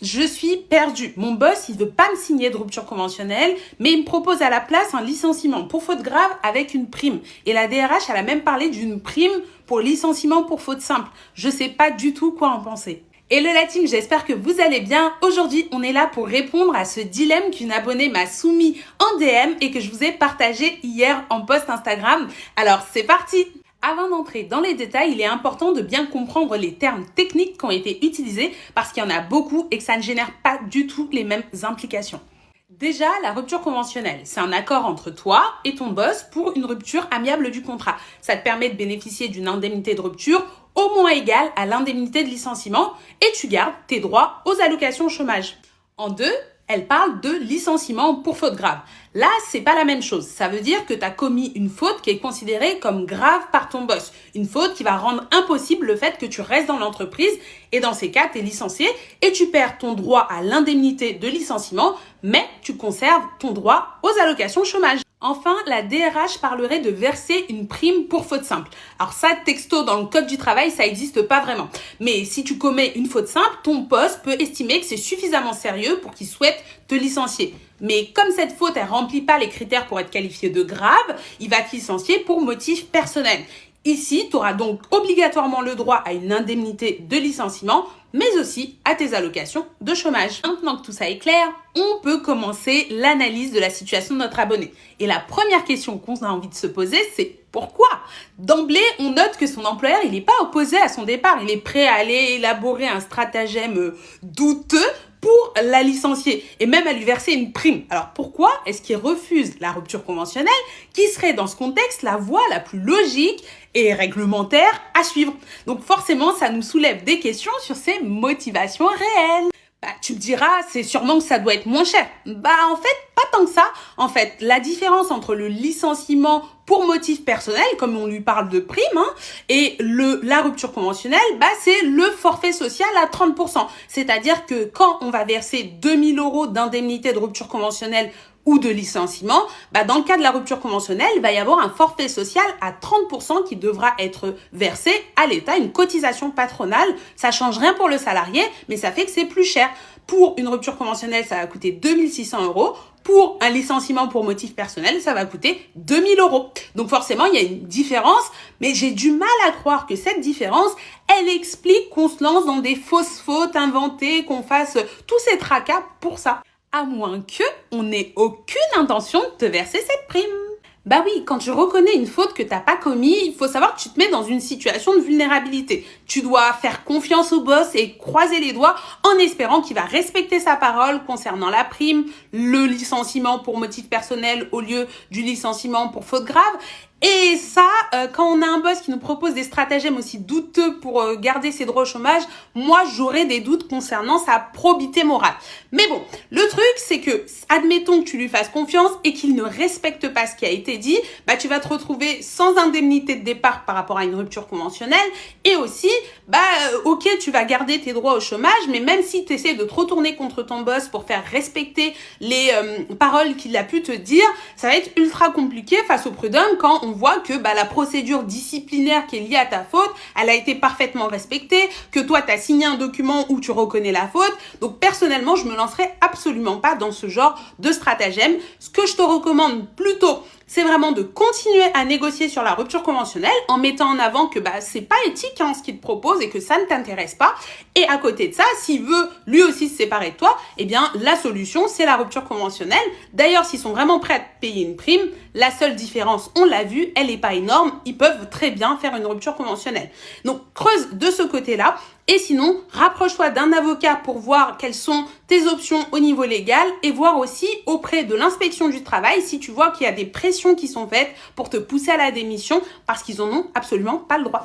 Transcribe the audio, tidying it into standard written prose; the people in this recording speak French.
Je suis perdue. Mon boss, il veut pas me signer de rupture conventionnelle, mais il me propose à la place un licenciement pour faute grave avec une prime. Et la DRH, elle a même parlé d'une prime pour licenciement pour faute simple. Je sais pas du tout quoi en penser. Hello la team, j'espère que vous allez bien. Aujourd'hui, on est là pour répondre à ce dilemme qu'une abonnée m'a soumis en DM et que je vous ai partagé hier en post Instagram. Alors, c'est parti! Avant d'entrer dans les détails, il est important de bien comprendre les termes techniques qui ont été utilisés parce qu'il y en a beaucoup et que ça ne génère pas du tout les mêmes implications. Déjà, la rupture conventionnelle, c'est un accord entre toi et ton boss pour une rupture amiable du contrat. Ça te permet de bénéficier d'une indemnité de rupture au moins égale à l'indemnité de licenciement et tu gardes tes droits aux allocations chômage. En deux, elle parle de licenciement pour faute grave. Là, c'est pas la même chose. Ça veut dire que tu as commis une faute qui est considérée comme grave par ton boss. Une faute qui va rendre impossible le fait que tu restes dans l'entreprise et dans ces cas, tu es licencié et tu perds ton droit à l'indemnité de licenciement, mais tu conserves ton droit aux allocations chômage. Enfin, la DRH parlerait de verser une prime pour faute simple. Alors ça, texto dans le code du travail, ça n'existe pas vraiment. Mais si tu commets une faute simple, ton boss peut estimer que c'est suffisamment sérieux pour qu'il souhaite te licencier. Mais comme cette faute, elle remplit pas les critères pour être qualifiée de grave, il va te licencier pour motif personnel. Ici, tu auras donc obligatoirement le droit à une indemnité de licenciement, mais aussi à tes allocations de chômage. Maintenant que tout ça est clair, on peut commencer l'analyse de la situation de notre abonné. Et la première question qu'on a envie de se poser, c'est pourquoi? D'emblée, on note que son employeur, il n'est pas opposé à son départ. Il est prêt à aller élaborer un stratagème douteux pour la licencier et même à lui verser une prime. Alors pourquoi est-ce qu'il refuse la rupture conventionnelle qui serait dans ce contexte la voie la plus logique et réglementaire à suivre? Donc forcément, ça nous soulève des questions sur ses motivations réelles. Tu me diras, c'est sûrement que ça doit être moins cher. En fait, pas tant que ça. En fait, la différence entre le licenciement pour motif personnel, comme on lui parle de prime, et la rupture conventionnelle, c'est le forfait social à 30%. C'est-à-dire que quand on va verser 2000 € d'indemnité de rupture conventionnelle ou de licenciement, dans le cas de la rupture conventionnelle, il va y avoir un forfait social à 30% qui devra être versé à l'État, une cotisation patronale. Ça change rien pour le salarié, mais ça fait que c'est plus cher. Pour une rupture conventionnelle, ça va coûter 2600 €. Pour un licenciement pour motif personnel, ça va coûter 2000 €. Donc forcément, il y a une différence, mais j'ai du mal à croire que cette différence, elle explique qu'on se lance dans des fausses fautes inventées, qu'on fasse tous ces tracas pour ça. À moins qu'on n'ait aucune intention de te verser cette prime. Oui, quand tu reconnais une faute que t'as pas commise, il faut savoir que tu te mets dans une situation de vulnérabilité. Tu dois faire confiance au boss et croiser les doigts en espérant qu'il va respecter sa parole concernant la prime, le licenciement pour motif personnel au lieu du licenciement pour faute grave. Et ça, quand on a un boss qui nous propose des stratagèmes aussi douteux pour garder ses droits au chômage, moi, j'aurais des doutes concernant sa probité morale. Mais bon, le truc, c'est que, admettons que tu lui fasses confiance et qu'il ne respecte pas ce qui a été dit, tu vas te retrouver sans indemnité de départ par rapport à une rupture conventionnelle et aussi, ok, tu vas garder tes droits au chômage, mais même si tu essaies de te retourner contre ton boss pour faire respecter les paroles qu'il a pu te dire, ça va être ultra compliqué face au prud'homme quand on voit que la procédure disciplinaire qui est liée à ta faute, elle a été parfaitement respectée, que toi, tu as signé un document où tu reconnais la faute. Donc, personnellement, je me lancerai absolument pas dans ce genre de stratagème. Ce que je te recommande plutôt, c'est vraiment de continuer à négocier sur la rupture conventionnelle en mettant en avant que c'est pas éthique ce qu'il te propose et que ça ne t'intéresse pas. Et à côté de ça, s'il veut lui aussi se séparer de toi, la solution, c'est la rupture conventionnelle. D'ailleurs, s'ils sont vraiment prêts à te payer une prime, la seule différence, on l'a vu, elle n'est pas énorme. Ils peuvent très bien faire une rupture conventionnelle. Donc, creuse de ce côté-là. Et sinon, rapproche-toi d'un avocat pour voir quelles sont tes options au niveau légal et voir aussi auprès de l'inspection du travail si tu vois qu'il y a des pressions qui sont faites pour te pousser à la démission parce qu'ils en ont absolument pas le droit.